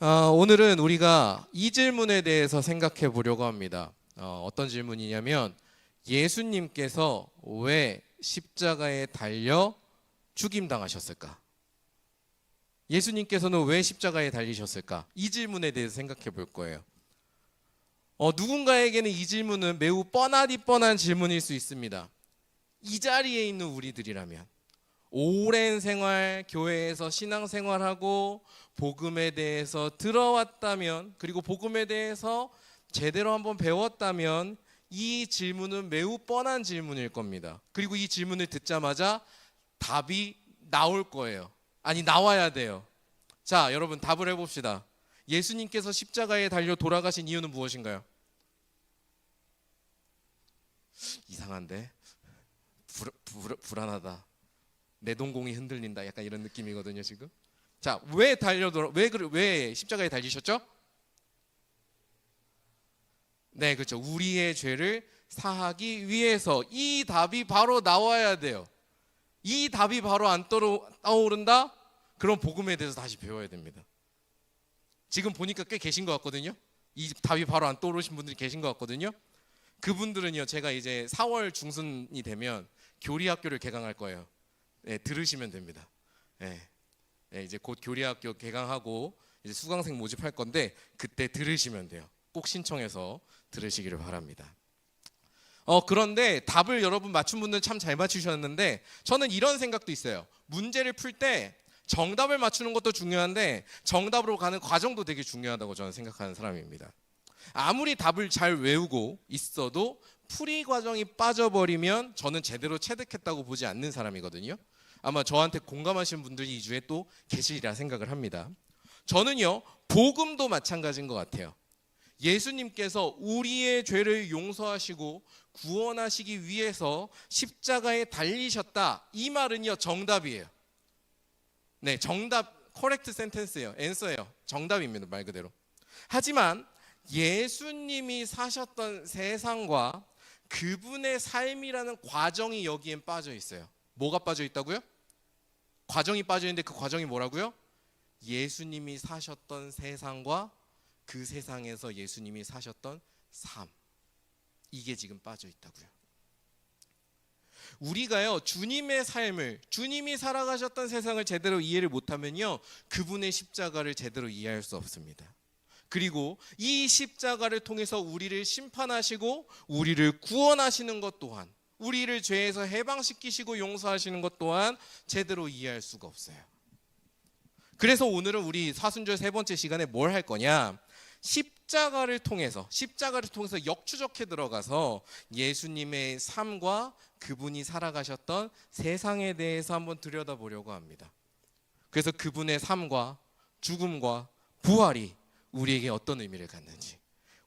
오늘은 우리가 이 질문에 대해서 생각해 보려고 합니다. 어떤 질문이냐면 예수님께서 왜 십자가에 달려 죽임당하셨을까? 예수님께서는 왜 십자가에 달리셨을까? 이 질문에 대해서 생각해 볼 거예요. 누군가에게는 이 질문은 매우 뻔하디 뻔한 질문일 수 있습니다. 이 자리에 있는 우리들이라면 오랜 생활, 교회에서 신앙생활하고 복음에 대해서 들어왔다면, 그리고 복음에 대해서 제대로 한번 배웠다면 이 질문은 매우 뻔한 질문일 겁니다. 그리고 이 질문을 듣자마자 답이 나올 거예요. 아니, 나와야 돼요. 자, 여러분 답을 해봅시다. 예수님께서 십자가에 달려 돌아가신 이유는 무엇인가요? 이상한데? 불안하다. 내 동공이 흔들린다. 약간 이런 느낌이거든요, 지금. 자, 왜 십자가에 달리셨죠? 네, 그렇죠. 우리의 죄를 사하기 위해서. 이 답이 바로 나와야 돼요. 이 답이 바로 안 떠오른다? 그럼 복음에 대해서 다시 배워야 됩니다. 지금 보니까 꽤 계신 것 같거든요. 이 답이 바로 안 떠오르신 분들이 계신 것 같거든요. 그분들은요, 제가 이제 4월 중순이 되면 교리학교를 개강할 거예요. 네, 들으시면 됩니다. 네, 이제 곧 교리학교 개강하고 이제 수강생 모집할 건데 그때 들으시면 돼요. 꼭 신청해서 들으시기를 바랍니다. 그런데 답을 여러분 맞춘 분들 참 잘 맞추셨는데, 저는 이런 생각도 있어요. 문제를 풀 때 정답을 맞추는 것도 중요한데 정답으로 가는 과정도 되게 중요하다고 저는 생각하는 사람입니다. 아무리 답을 잘 외우고 있어도 풀이 과정이 빠져버리면 저는 제대로 체득했다고 보지 않는 사람이거든요. 아마 저한테 공감하시는 분들이 이 중에 또 계시리라 생각을 합니다. 저는요, 복음도 마찬가지인 것 같아요. 예수님께서 우리의 죄를 용서하시고 구원하시기 위해서 십자가에 달리셨다. 이 말은요, 정답이에요. 네, 정답, correct sentence예요. answer예요. 정답입니다, 말 그대로. 하지만 예수님이 사셨던 세상과 그분의 삶이라는 과정이 여기엔 빠져 있어요. 뭐가 빠져 있다고요? 과정이 빠져 있는데 그 과정이 뭐라고요? 예수님이 사셨던 세상과 그 세상에서 예수님이 사셨던 삶. 이게 지금 빠져 있다고요. 우리가요, 주님의 삶을, 주님이 살아가셨던 세상을 제대로 이해를 못하면요, 그분의 십자가를 제대로 이해할 수 없습니다. 그리고 이 십자가를 통해서 우리를 심판하시고 우리를 구원하시는 것 또한, 우리를 죄에서 해방시키시고 용서하시는 것 또한 제대로 이해할 수가 없어요. 그래서 오늘은 우리 사순절 세 번째 시간에 뭘 할 거냐? 십자가를 통해서 역추적해 들어가서 예수님의 삶과 그분이 살아가셨던 세상에 대해서 한번 들여다보려고 합니다. 그래서 그분의 삶과 죽음과 부활이 우리에게 어떤 의미를 갖는지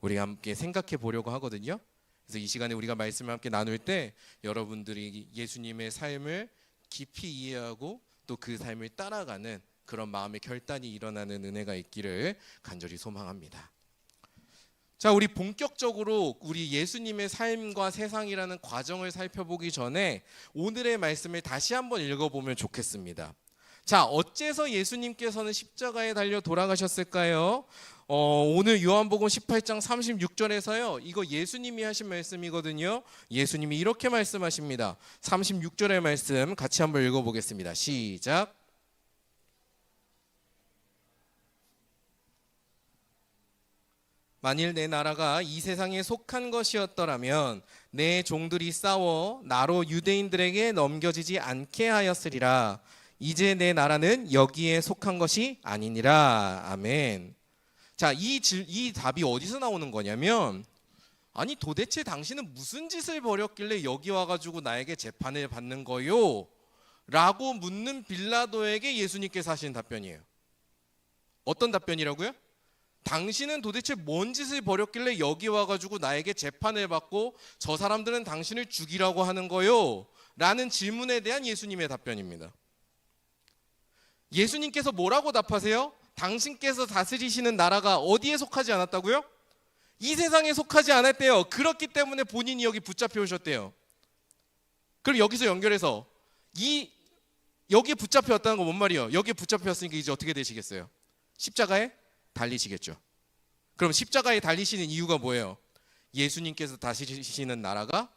우리가 함께 생각해 보려고 하거든요. 그래서 이 시간에 우리가 말씀을 함께 나눌 때 여러분들이 예수님의 삶을 깊이 이해하고 또 그 삶을 따라가는 그런 마음의 결단이 일어나는 은혜가 있기를 간절히 소망합니다. 자, 우리 본격적으로 우리 예수님의 삶과 세상이라는 과정을 살펴보기 전에 오늘의 말씀을 다시 한번 읽어보면 좋겠습니다. 자, 어째서 예수님께서는 십자가에 달려 돌아가셨을까요? 오늘 요한복음 18장 36절에서요. 이거 예수님이 하신 말씀이거든요. 예수님이 이렇게 말씀하십니다. 36절의 말씀 같이 한번 읽어보겠습니다. 시작. 만일 내 나라가 이 세상에 속한 것이었더라면 내 종들이 싸워 나로 유대인들에게 넘겨지지 않게 하였으리라. 이제 내 나라는 여기에 속한 것이 아니니라. 아멘. 자, 이 답이 어디서 나오는 거냐면, 아니 도대체 당신은 무슨 짓을 벌였길래 여기 와가지고 나에게 재판을 받는 거요? 라고 묻는 빌라도에게 예수님께서 하신 답변이에요. 어떤 답변이라고요? 당신은 도대체 뭔 짓을 벌였길래 여기 와가지고 나에게 재판을 받고 저 사람들은 당신을 죽이라고 하는 거요? 라는 질문에 대한 예수님의 답변입니다. 예수님께서 뭐라고 답하세요? 당신께서 다스리시는 나라가 어디에 속하지 않았다고요? 이 세상에 속하지 않았대요. 그렇기 때문에 본인이 여기 붙잡혀 오셨대요. 그럼 여기서 연결해서 여기에 붙잡혀 왔다는 건 뭔 말이에요? 여기에 붙잡혀 왔으니까 이제 어떻게 되시겠어요? 십자가에 달리시겠죠. 그럼 십자가에 달리시는 이유가 뭐예요? 예수님께서 다스리시는 나라가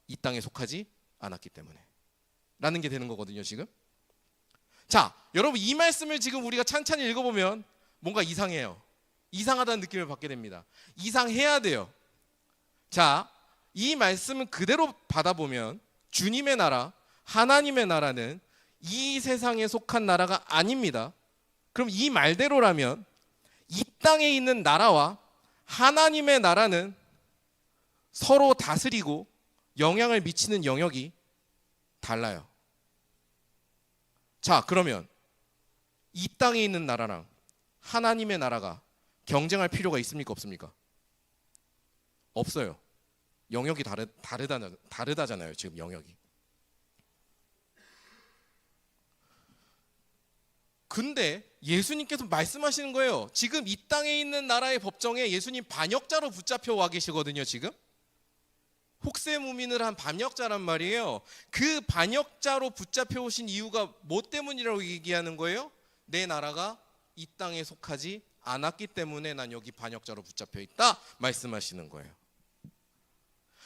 이 땅에 속하지 않았기 때문에 라는 게 되는 거거든요 지금. 자, 여러분 이 말씀을 지금 우리가 찬찬히 읽어보면 뭔가 이상해요. 이상하다는 느낌을 받게 됩니다. 이상해야 돼요. 자, 이 말씀을 그대로 받아보면 주님의 나라, 하나님의 나라는 이 세상에 속한 나라가 아닙니다. 그럼 이 말대로라면 이 땅에 있는 나라와 하나님의 나라는 서로 다스리고 영향을 미치는 영역이 달라요. 자, 그러면 이 땅에 있는 나라랑 하나님의 나라가 경쟁할 필요가 있습니까? 없습니까? 없어요. 영역이 다르다잖아요. 지금 영역이. 근데 예수님께서 말씀하시는 거예요. 지금 이 땅에 있는 나라의 법정에 예수님 반역자로 붙잡혀 와 계시거든요. 지금 혹세무민을 한 반역자란 말이에요. 그 반역자로 붙잡혀 오신 이유가 뭐 때문이라고 얘기하는 거예요? 내 나라가 이 땅에 속하지 않았기 때문에 난 여기 반역자로 붙잡혀 있다 말씀하시는 거예요.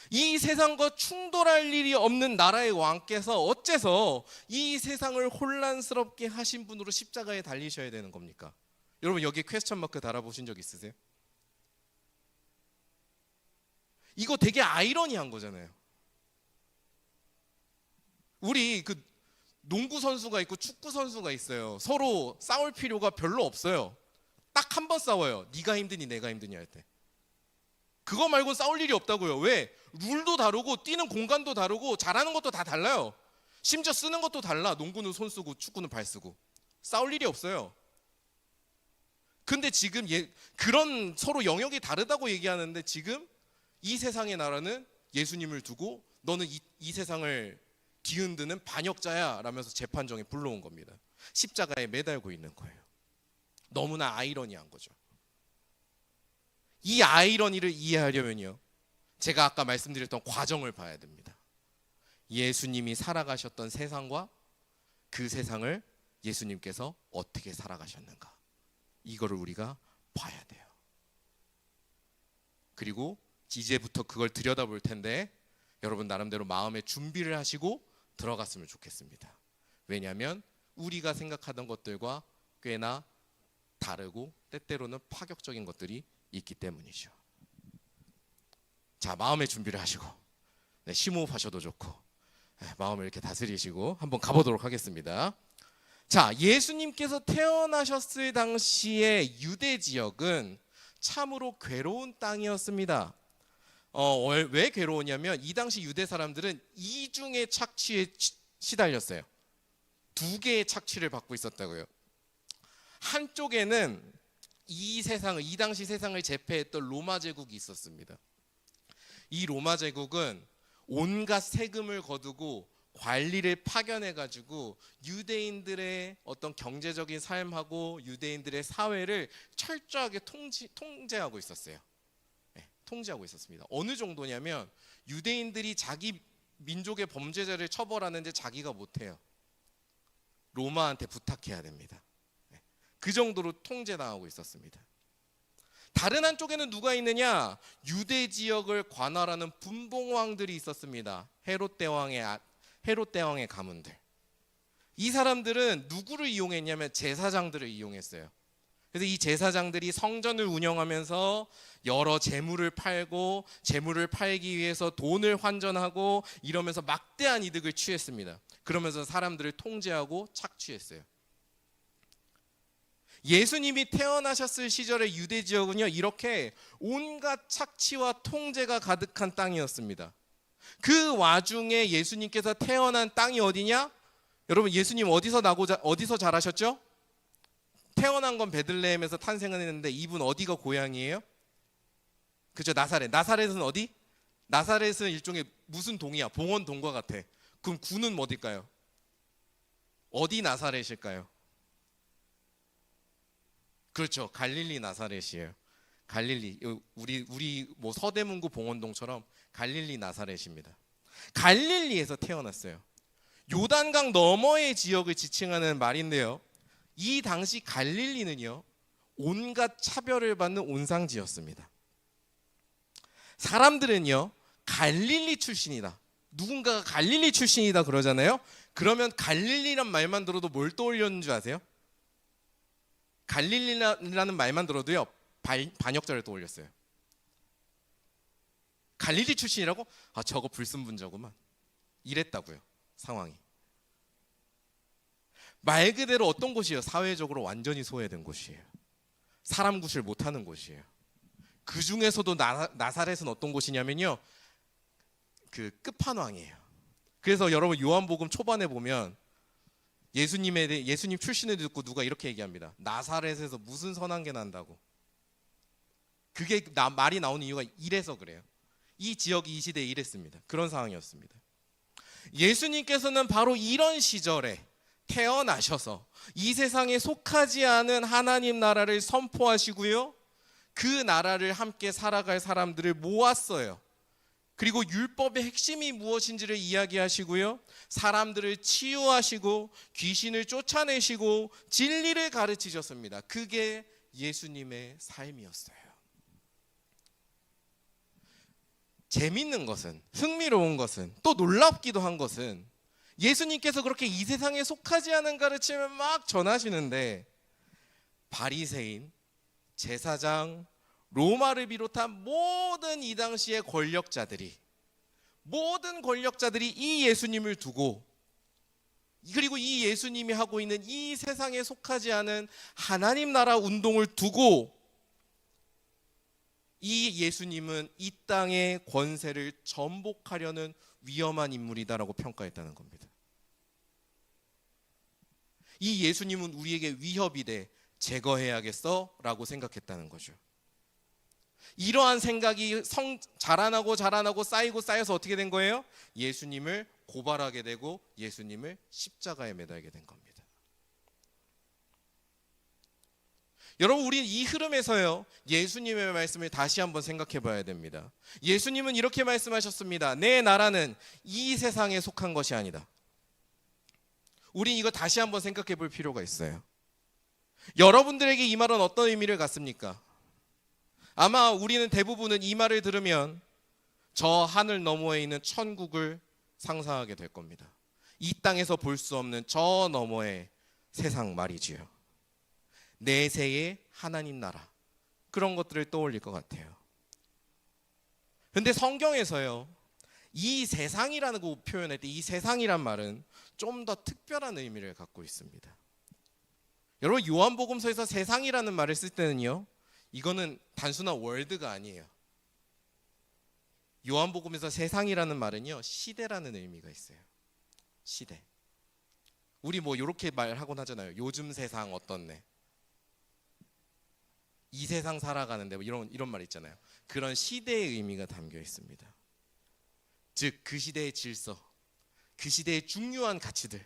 이 세상과 충돌할 일이 없는 나라의 왕께서 어째서 이 세상을 혼란스럽게 하신 분으로 십자가에 달리셔야 되는 겁니까? 여러분 여기 퀘스천 마크 달아보신 적 있으세요? 이거 되게 아이러니한 거잖아요. 우리 그 농구 선수가 있고 축구 선수가 있어요. 서로 싸울 필요가 별로 없어요. 딱 한 번 싸워요. 네가 힘드니 내가 힘드니 할 때. 그거 말고 싸울 일이 없다고요. 왜? 룰도 다르고 뛰는 공간도 다르고 잘하는 것도 다 달라요. 심지어 쓰는 것도 달라. 농구는 손 쓰고 축구는 발 쓰고. 싸울 일이 없어요. 근데 지금 그런 서로 영역이 다르다고 얘기하는데 지금 이 세상의 나라는 예수님을 두고 너는 이 세상을 뒤흔드는 반역자야 라면서 재판정에 불러온 겁니다. 십자가에 매달고 있는 거예요. 너무나 아이러니한 거죠. 이 아이러니를 이해하려면요, 제가 아까 말씀드렸던 과정을 봐야 됩니다. 예수님이 살아가셨던 세상과 그 세상을 예수님께서 어떻게 살아가셨는가, 이거를 우리가 봐야 돼요. 그리고 이제부터 그걸 들여다볼 텐데 여러분 나름대로 마음의 준비를 하시고 들어갔으면 좋겠습니다. 왜냐하면 우리가 생각하던 것들과 꽤나 다르고 때때로는 파격적인 것들이 있기 때문이죠. 자, 마음의 준비를 하시고 심호흡하셔도 좋고 마음을 이렇게 다스리시고 한번 가보도록 하겠습니다. 자, 예수님께서 태어나셨을 당시의 유대 지역은 참으로 괴로운 땅이었습니다. 왜 괴로우냐면 이 당시 유대 사람들은 이중의 착취에 시달렸어요. 두 개의 착취를 받고 있었다고요. 한쪽에는 이 당시 세상을 제패했던 로마 제국이 있었습니다. 이 로마 제국은 온갖 세금을 거두고 관리를 파견해 가지고 유대인들의 어떤 경제적인 삶하고 유대인들의 사회를 철저하게 통제하고 있었어요. 통제하고 있었습니다. 어느 정도냐면 유대인들이 자기 민족의 범죄자를 처벌하는데 자기가 못해요. 로마한테 부탁해야 됩니다. 그 정도로 통제당하고 있었습니다. 다른 한쪽에는 누가 있느냐? 유대 지역을 관할하는 분봉왕들이 있었습니다. 헤롯 대왕의 가문들. 이 사람들은 누구를 이용했냐면 제사장들을 이용했어요. 그래서 이 제사장들이 성전을 운영하면서 여러 재물을 팔고 재물을 팔기 위해서 돈을 환전하고 이러면서 막대한 이득을 취했습니다. 그러면서 사람들을 통제하고 착취했어요. 예수님이 태어나셨을 시절의 유대 지역은요, 이렇게 온갖 착취와 통제가 가득한 땅이었습니다. 그 와중에 예수님께서 태어난 땅이 어디냐? 여러분, 예수님 어디서 자라셨죠? 태어난 건 베들레헴에서 탄생을 했는데 이분 어디가 고향이에요? 그죠, 나사렛. 나사렛은 어디? 나사렛은 일종의 무슨 동이야? 봉헌동과 같아. 그럼 구는 어딜까요? 어디 나사렛일까요? 그렇죠, 갈릴리 나사렛이에요. 갈릴리, 우리 뭐 서대문구 봉헌동처럼 갈릴리 나사렛입니다. 갈릴리에서 태어났어요. 요단강 너머의 지역을 지칭하는 말인데요, 이 당시 갈릴리는요 온갖 차별을 받는 온상지였습니다. 사람들은요, 갈릴리 출신이다, 누군가가 갈릴리 출신이다 그러잖아요. 그러면 갈릴리란 말만 들어도 뭘 떠올렸는 줄 아세요? 갈릴리라는 말만 들어도요, 반역자를 떠올렸어요. 갈릴리 출신이라고? 아, 저거 불순분자구만, 이랬다고요. 상황이 말 그대로 어떤 곳이에요? 사회적으로 완전히 소외된 곳이에요. 사람 구실 못하는 곳이에요. 그 중에서도 나사렛은 어떤 곳이냐면요, 그 끝판왕이에요. 그래서 여러분 요한복음 초반에 보면 예수님 출신을 듣고 누가 이렇게 얘기합니다. 나사렛에서 무슨 선한 게 난다고. 그게 말이 나오는 이유가 이래서 그래요. 이 지역이 이 시대에 이랬습니다. 그런 상황이었습니다. 예수님께서는 바로 이런 시절에 태어나셔서 이 세상에 속하지 않은 하나님 나라를 선포하시고요, 그 나라를 함께 살아갈 사람들을 모았어요. 그리고 율법의 핵심이 무엇인지를 이야기하시고요, 사람들을 치유하시고 귀신을 쫓아내시고 진리를 가르치셨습니다. 그게 예수님의 삶이었어요. 재밌는 것은, 흥미로운 것은, 또 놀랍기도 한 것은, 예수님께서 그렇게 이 세상에 속하지 않은 가르침을 막 전하시는데 바리새인, 제사장, 로마를 비롯한 모든 이 당시의 모든 권력자들이 이 예수님을 두고, 그리고 이 예수님이 하고 있는 이 세상에 속하지 않은 하나님 나라 운동을 두고, 이 예수님은 이 땅의 권세를 전복하려는 위험한 인물이다라고 평가했다는 겁니다. 이 예수님은 우리에게 위협이 돼 제거해야겠어 라고 생각했다는 거죠. 이러한 생각이 자라나고 쌓여서 어떻게 된 거예요? 예수님을 고발하게 되고 예수님을 십자가에 매달게 된 겁니다. 여러분, 우리는 이 흐름에서요, 예수님의 말씀을 다시 한번 생각해 봐야 됩니다. 예수님은 이렇게 말씀하셨습니다. 내 나라는 이 세상에 속한 것이 아니다. 우린 이거 다시 한번 생각해 볼 필요가 있어요. 여러분들에게 이 말은 어떤 의미를 갖습니까? 아마 우리는 대부분은 이 말을 들으면 저 하늘 너머에 있는 천국을 상상하게 될 겁니다. 이 땅에서 볼 수 없는 저 너머의 세상 말이지요. 내세의 하나님 나라, 그런 것들을 떠올릴 것 같아요. 근데 성경에서요, 이 세상이라는 거 표현할 때 이 세상이란 말은 좀 더 특별한 의미를 갖고 있습니다. 여러분, 요한복음서에서 세상이라는 말을 쓸 때는요, 이거는 단순한 월드가 아니에요. 요한복음에서 세상이라는 말은요, 시대라는 의미가 있어요. 시대. 우리 뭐 이렇게 말하곤 하잖아요. 요즘 세상 어떻네, 이 세상 살아가는데 뭐 이런 말 있잖아요. 그런 시대의 의미가 담겨 있습니다. 즉 그 시대의 질서, 그 시대의 중요한 가치들,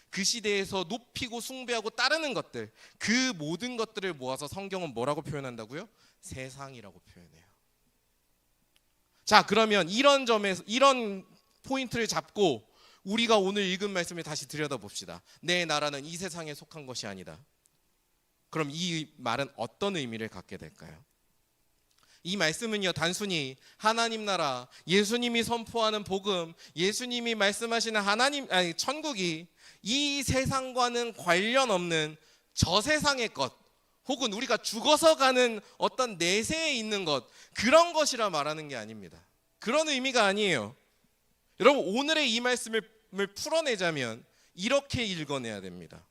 그 시대에서 높이고 숭배하고 따르는 것들, 그 모든 것들을 모아서 성경은 뭐라고 표현한다고요? 세상이라고 표현해요. 자, 그러면 이런 점에서, 이런 포인트를 잡고 우리가 오늘 읽은 말씀을 다시 들여다봅시다. 내 나라는 이 세상에 속한 것이 아니다. 그럼 이 말은 어떤 의미를 갖게 될까요? 이 말씀은요, 단순히 하나님 나라, 예수님이 선포하는 복음, 예수님이 말씀하시는 천국이 이 세상과는 관련 없는 저 세상의 것, 혹은 우리가 죽어서 가는 어떤 내세에 있는 것, 그런 것이라 말하는 게 아닙니다. 그런 의미가 아니에요. 여러분, 오늘의 이 말씀을 풀어내자면 이렇게 읽어내야 됩니다.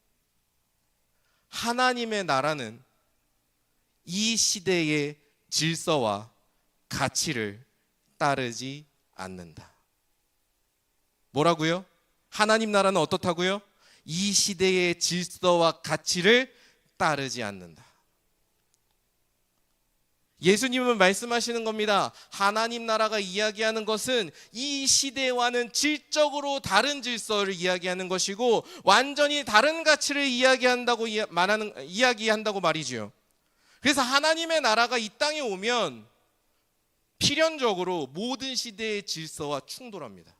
하나님의 나라는 이 시대의 질서와 가치를 따르지 않는다. 뭐라고요? 하나님 나라는 어떻다고요? 이 시대의 질서와 가치를 따르지 않는다. 예수님은 말씀하시는 겁니다. 하나님 나라가 이야기하는 것은 이 시대와는 질적으로 다른 질서를 이야기하는 것이고, 완전히 다른 가치를 이야기한다고 말이지요. 그래서 하나님의 나라가 이 땅에 오면 필연적으로 모든 시대의 질서와 충돌합니다.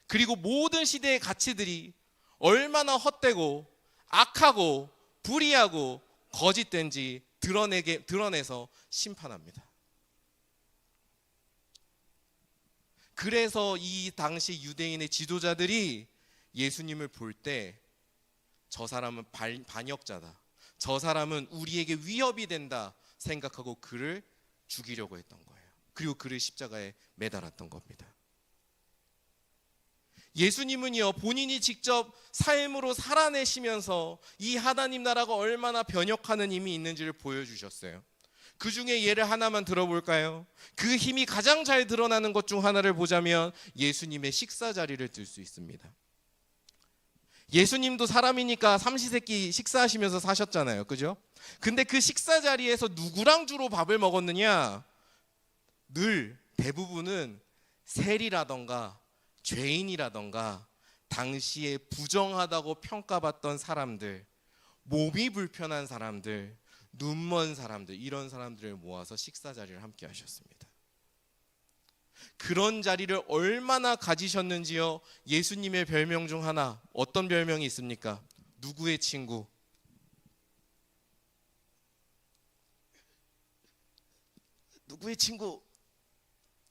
그리고 모든 시대의 가치들이 얼마나 헛되고 악하고 불의하고 거짓된지 드러내서 심판합니다. 그래서 이 당시 유대인의 지도자들이 예수님을 볼 때 저 사람은 반역자다, 저 사람은 우리에게 위협이 된다 생각하고 그를 죽이려고 했던 거예요. 그리고 그를 십자가에 매달았던 겁니다. 예수님은요, 본인이 직접 삶으로 살아내시면서 이 하나님 나라가 얼마나 변혁하는 힘이 있는지를 보여주셨어요. 그 중에 예를 하나만 들어볼까요? 그 힘이 가장 잘 드러나는 것 중 하나를 보자면 예수님의 식사 자리를 들 수 있습니다. 예수님도 사람이니까 삼시세끼 식사하시면서 사셨잖아요, 그죠? 근데 그 식사 자리에서 누구랑 주로 밥을 먹었느냐? 늘 대부분은 세리라던가 죄인이라던가 당시에 부정하다고 평가받던 사람들, 몸이 불편한 사람들, 눈먼 사람들, 이런 사람들을 모아서 식사 자리를 함께 하셨습니다. 그런 자리를 얼마나 가지셨는지요. 예수님의 별명 중 하나, 어떤 별명이 있습니까? 누구의 친구? 누구의 친구?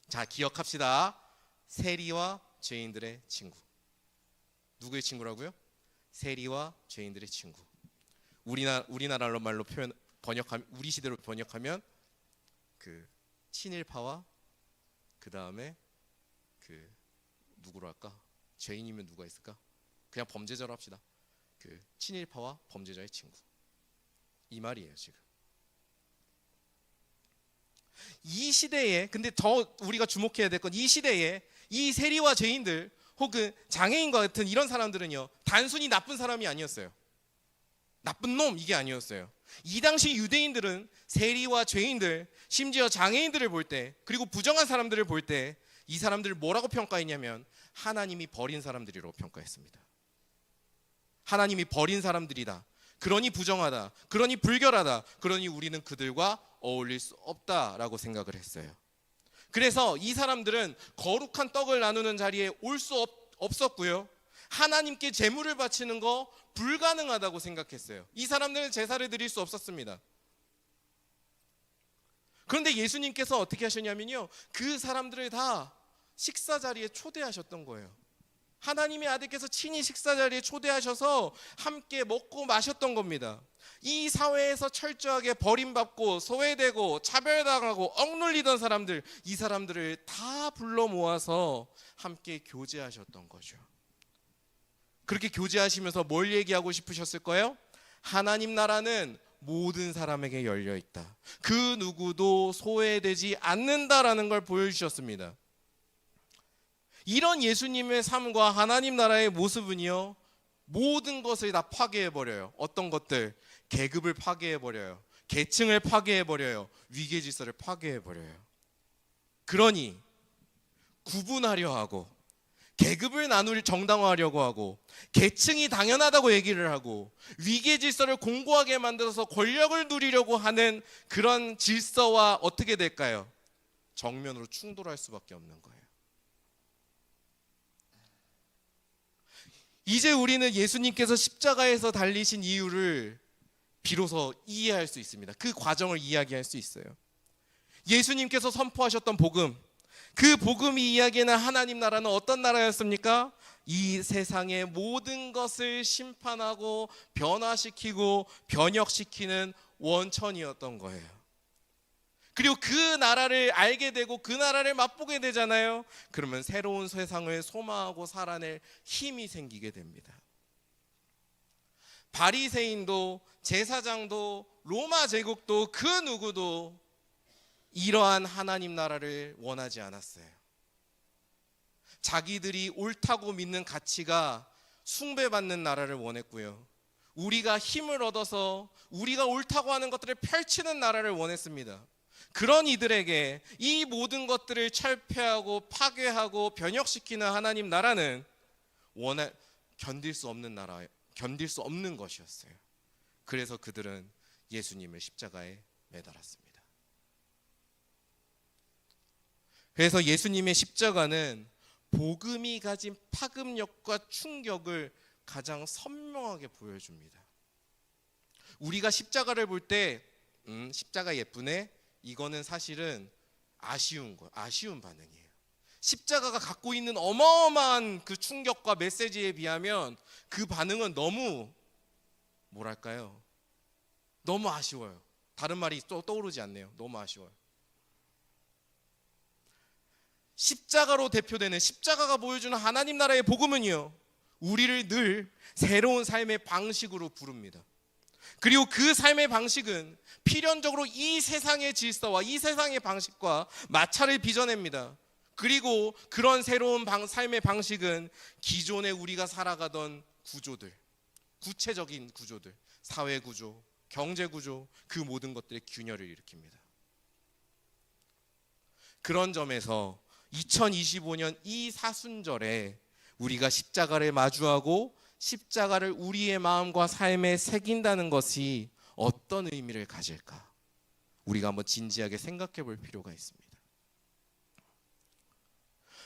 자, 기억합시다. 세리와 죄인들의 친구. 누구의 친구라고요? 세리와 죄인들의 친구. 우리나라 말로 번역하면, 우리 시대로 번역하면 그 친일파와 그 다음에 그 누구로 할까? 죄인이면 누가 있을까? 그냥 범죄자로 합시다. 그 친일파와 범죄자의 친구. 이 말이에요, 지금. 이 시대에, 근데 더 우리가 주목해야 될 건 이 시대에 이 세리와 죄인들 혹은 장애인과 같은 이런 사람들은요, 단순히 나쁜 사람이 아니었어요. 나쁜 놈, 이게 아니었어요. 이 당시 유대인들은 세리와 죄인들, 심지어 장애인들을 볼 때, 그리고 부정한 사람들을 볼 때 이 사람들을 뭐라고 평가했냐면 하나님이 버린 사람들이라고 평가했습니다. 하나님이 버린 사람들이다, 그러니 부정하다, 그러니 불결하다, 그러니 우리는 그들과 어울릴 수 없다라고 생각을 했어요. 그래서 이 사람들은 거룩한 떡을 나누는 자리에 올 수 없었고요, 하나님께 제물을 바치는 거 불가능하다고 생각했어요. 이 사람들은 제사를 드릴 수 없었습니다. 그런데 예수님께서 어떻게 하셨냐면요, 그 사람들을 다 식사 자리에 초대하셨던 거예요. 하나님의 아들께서 친히 식사 자리에 초대하셔서 함께 먹고 마셨던 겁니다. 이 사회에서 철저하게 버림받고 소외되고 차별당하고 억눌리던 사람들, 이 사람들을 다 불러 모아서 함께 교제하셨던 거죠. 그렇게 교제하시면서 뭘 얘기하고 싶으셨을까요? 하나님 나라는 모든 사람에게 열려 있다, 그 누구도 소외되지 않는다라는 걸 보여주셨습니다. 이런 예수님의 삶과 하나님 나라의 모습은요, 모든 것을 다 파괴해버려요. 어떤 것들? 계급을 파괴해버려요, 계층을 파괴해버려요, 위계질서를 파괴해버려요. 그러니 구분하려 하고, 계급을 정당화하려고 하고, 계층이 당연하다고 얘기를 하고, 위계질서를 공고하게 만들어서 권력을 누리려고 하는 그런 질서와 어떻게 될까요? 정면으로 충돌할 수밖에 없는 거예요. 이제 우리는 예수님께서 십자가에서 달리신 이유를 비로소 이해할 수 있습니다. 그 과정을 이야기할 수 있어요. 예수님께서 선포하셨던 복음, 그 복음이 이야기하는 하나님 나라는 어떤 나라였습니까? 이 세상의 모든 것을 심판하고 변화시키고 변혁시키는 원천이었던 거예요. 그리고 그 나라를 알게 되고 그 나라를 맛보게 되잖아요. 그러면 새로운 세상을 소망하고 살아낼 힘이 생기게 됩니다. 바리새인도 제사장도 로마 제국도 그 누구도 이러한 하나님 나라를 원하지 않았어요. 자기들이 옳다고 믿는 가치가 숭배받는 나라를 원했고요, 우리가 힘을 얻어서 우리가 옳다고 하는 것들을 펼치는 나라를 원했습니다. 그런 이들에게 이 모든 것들을 철폐하고 파괴하고 변혁시키는 하나님 나라는 견딜 수 없는 나라, 견딜 수 없는 것이었어요. 그래서 그들은 예수님을 십자가에 매달았습니다. 그래서 예수님의 십자가는 복음이 가진 파급력과 충격을 가장 선명하게 보여줍니다. 우리가 십자가를 볼 때 십자가 예쁘네, 이거는 사실은 아쉬운 반응이에요. 십자가가 갖고 있는 어마어마한 그 충격과 메시지에 비하면 그 반응은 너무 뭐랄까요? 너무 아쉬워요. 다른 말이 또 떠오르지 않네요. 너무 아쉬워요. 십자가로 대표되는, 십자가가 보여주는 하나님 나라의 복음은요, 우리를 늘 새로운 삶의 방식으로 부릅니다. 그리고 그 삶의 방식은 필연적으로 이 세상의 질서와 이 세상의 방식과 마찰을 빚어냅니다. 그리고 그런 새로운 삶의 방식은 기존에 우리가 살아가던 구조들, 구체적인 구조들, 사회 구조, 경제 구조, 그 모든 것들의 균열을 일으킵니다. 그런 점에서 2025년 이 사순절에 우리가 십자가를 마주하고 십자가를 우리의 마음과 삶에 새긴다는 것이 어떤 의미를 가질까? 우리가 한번 진지하게 생각해 볼 필요가 있습니다.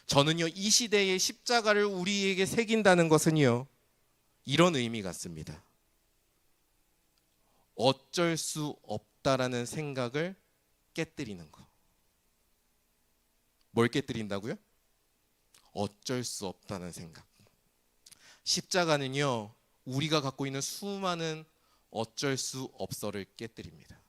저는요, 이 시대의 십자가를 우리에게 새긴다는 것은요, 이런 의미 같습니다. 어쩔 수 없다라는 생각을 깨뜨리는 거. 뭘 깨뜨린다고요? 어쩔 수 없다는 생각. 십자가는요, 우리가 갖고 있는 수많은 어쩔 수 없어를 깨뜨립니다.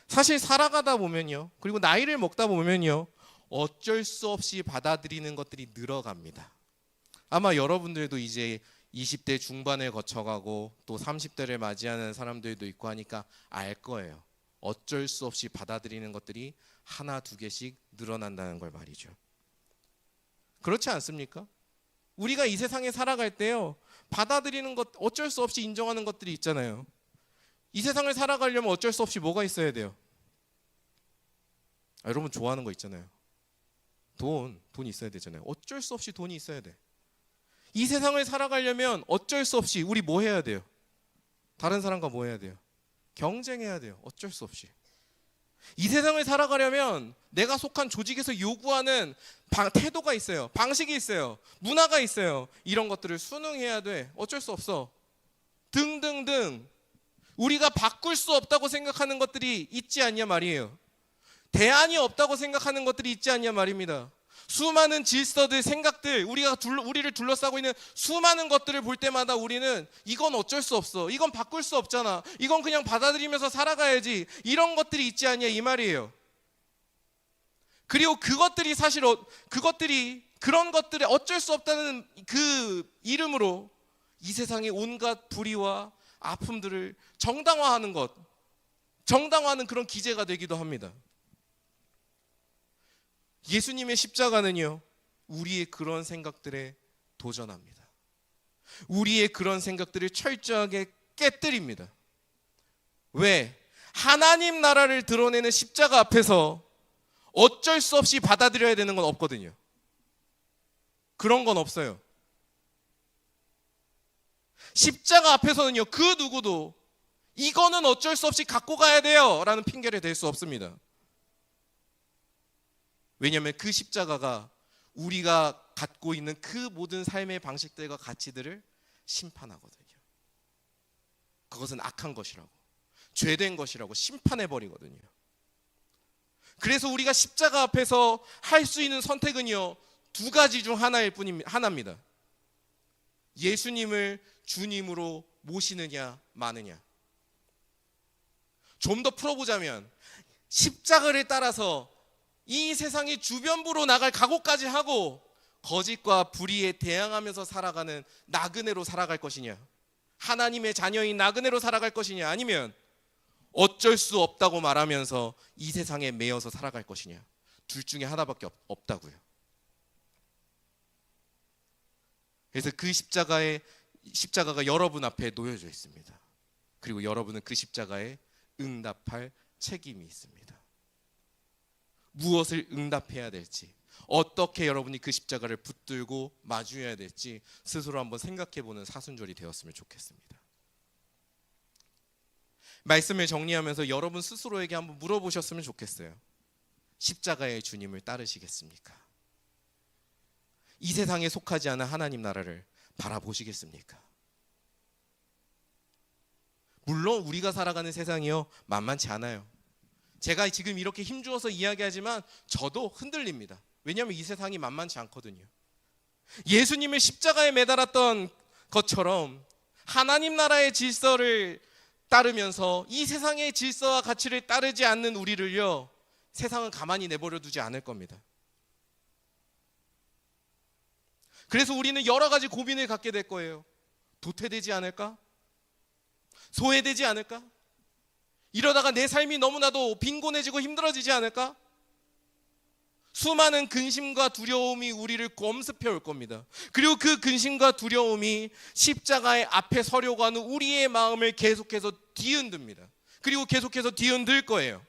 사실 살아가다 보면요, 그리고 나이를 먹다 보면요, 어쩔 수 없이 받아들이는 것들이 늘어갑니다. 아마 여러분들도 이제 20대 중반을 거쳐가고 또 30대를 맞이하는 사람들도 있고 하니까 알 거예요. 어쩔 수 없이 받아들이는 것들이 하나 두 개씩 늘어난다는 걸 말이죠. 그렇지 않습니까? 우리가 이 세상에 살아갈 때요, 받아들이는 것, 어쩔 수 없이 인정하는 것들이 있잖아요. 이 세상을 살아가려면 어쩔 수 없이 뭐가 있어야 돼요? 여러분 좋아하는 거 있잖아요. 돈 있어야 되잖아요. 어쩔 수 없이 돈이 있어야 돼. 이 세상을 살아가려면 어쩔 수 없이 우리 뭐 해야 돼요? 다른 사람과 뭐 해야 돼요? 경쟁해야 돼요. 어쩔 수 없이. 이 세상을 살아가려면 내가 속한 조직에서 요구하는 태도가 있어요. 방식이 있어요. 문화가 있어요. 이런 것들을 순응해야 돼. 어쩔 수 없어. 등등등. 우리가 바꿀 수 없다고 생각하는 것들이 있지 않냐 말이에요. 대안이 없다고 생각하는 것들이 있지 않냐 말입니다. 수많은 질서들, 생각들, 우리를 둘러싸고 있는 수많은 것들을 볼 때마다 우리는 이건 어쩔 수 없어, 이건 바꿀 수 없잖아, 이건 그냥 받아들이면서 살아가야지, 이런 것들이 있지 않냐 이 말이에요. 그리고 그것들이 사실 그런 것들에 어쩔 수 없다는 그 이름으로 이 세상의 온갖 불의와 아픔들을 정당화하는 그런 기제가 되기도 합니다. 예수님의 십자가는요, 우리의 그런 생각들에 도전합니다. 우리의 그런 생각들을 철저하게 깨뜨립니다. 왜? 하나님 나라를 드러내는 십자가 앞에서 어쩔 수 없이 받아들여야 되는 건 없거든요. 그런 건 없어요. 십자가 앞에서는요, 그 누구도 이거는 어쩔 수 없이 갖고 가야 돼요 라는 핑계를 댈 수 없습니다. 왜냐하면 그 십자가가 우리가 갖고 있는 그 모든 삶의 방식들과 가치들을 심판하거든요. 그것은 악한 것이라고, 죄된 것이라고 심판해버리거든요. 그래서 우리가 십자가 앞에서 할 수 있는 선택은요, 두 가지 중 하나입니다. 예수님을 주님으로 모시느냐 마느냐. 좀 더 풀어보자면, 십자가를 따라서 이 세상의 주변부로 나갈 각오까지 하고 거짓과 불의에 대항하면서 살아가는 나그네로 살아갈 것이냐, 하나님의 자녀인 나그네로 살아갈 것이냐, 아니면 어쩔 수 없다고 말하면서 이 세상에 매여서 살아갈 것이냐. 둘 중에 하나밖에 없다고요. 그래서 그 십자가가 여러분 앞에 놓여져 있습니다. 그리고 여러분은 그 십자가에 응답할 책임이 있습니다. 무엇을 응답해야 될지, 어떻게 여러분이 그 십자가를 붙들고 마주해야 될지 스스로 한번 생각해보는 사순절이 되었으면 좋겠습니다. 말씀을 정리하면서 여러분 스스로에게 한번 물어보셨으면 좋겠어요. 십자가의 주님을 따르시겠습니까? 이 세상에 속하지 않은 하나님 나라를 바라보시겠습니까? 물론 우리가 살아가는 세상이요 만만치 않아요. 제가 지금 이렇게 힘주어서 이야기하지만 저도 흔들립니다. 왜냐하면 이 세상이 만만치 않거든요. 예수님을 십자가에 매달았던 것처럼 하나님 나라의 질서를 따르면서 이 세상의 질서와 가치를 따르지 않는 우리를요, 세상은 가만히 내버려 두지 않을 겁니다. 그래서 우리는 여러 가지 고민을 갖게 될 거예요. 도태되지 않을까? 소외되지 않을까? 이러다가 내 삶이 너무나도 빈곤해지고 힘들어지지 않을까? 수많은 근심과 두려움이 우리를 엄습해 올 겁니다. 그리고 그 근심과 두려움이 십자가의 앞에 서려고 하는 우리의 마음을 계속해서 뒤흔듭니다. 그리고 계속해서 뒤흔들 거예요.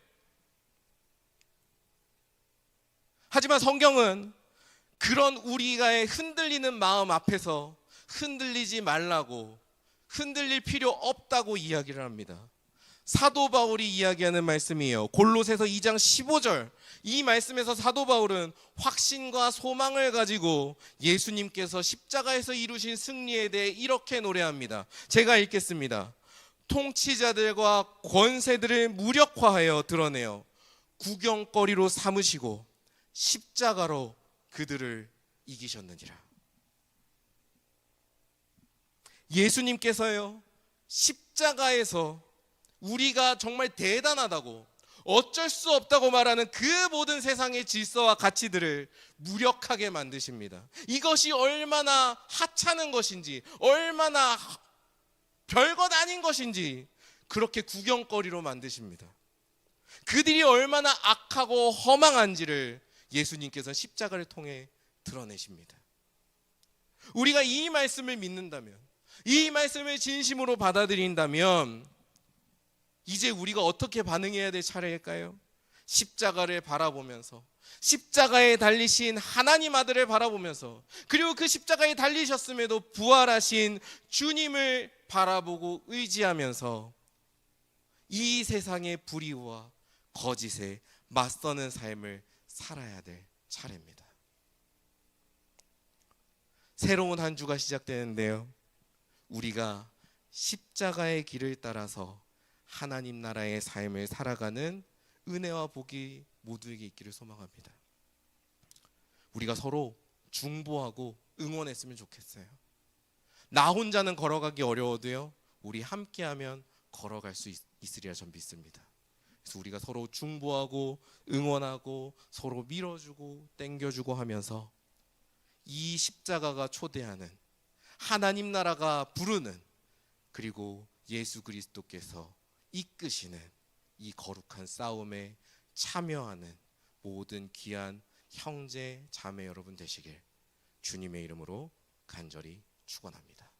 하지만 성경은 그런 우리가 흔들리는 마음 앞에서 흔들리지 말라고, 흔들릴 필요 없다고 이야기를 합니다. 사도 바울이 이야기하는 말씀이에요. 골로새서 2장 15절. 이 말씀에서 사도 바울은 확신과 소망을 가지고 예수님께서 십자가에서 이루신 승리에 대해 이렇게 노래합니다. 제가 읽겠습니다. 통치자들과 권세들을 무력화하여 드러내어 구경거리로 삼으시고 십자가로 그들을 이기셨느니라. 예수님께서요, 십자가에서 우리가 정말 대단하다고, 어쩔 수 없다고 말하는 그 모든 세상의 질서와 가치들을 무력하게 만드십니다. 이것이 얼마나 하찮은 것인지, 얼마나 별것 아닌 것인지 그렇게 구경거리로 만드십니다. 그들이 얼마나 악하고 허망한지를 예수님께서 십자가를 통해 드러내십니다. 우리가 이 말씀을 믿는다면, 이 말씀을 진심으로 받아들인다면 이제 우리가 어떻게 반응해야 될 차례일까요? 십자가를 바라보면서, 십자가에 달리신 하나님 아들을 바라보면서, 그리고 그 십자가에 달리셨음에도 부활하신 주님을 바라보고 의지하면서 이 세상의 불의와 거짓에 맞서는 삶을 살아야 될 차례입니다. 새로운 한 주가 시작되는데요, 우리가 십자가의 길을 따라서 하나님 나라의 삶을 살아가는 은혜와 복이 모두에게 있기를 소망합니다. 우리가 서로 중보하고 응원했으면 좋겠어요. 나 혼자는 걸어가기 어려워도요, 우리 함께하면 걸어갈 수 있으리라 전 믿습니다. 그래서 우리가 서로 중보하고 응원하고 서로 밀어주고 땡겨주고 하면서 이 십자가가 초대하는, 하나님 나라가 부르는, 그리고 예수 그리스도께서 이끄시는 이 거룩한 싸움에 참여하는 모든 귀한 형제 자매 여러분 되시길 주님의 이름으로 간절히 축원합니다.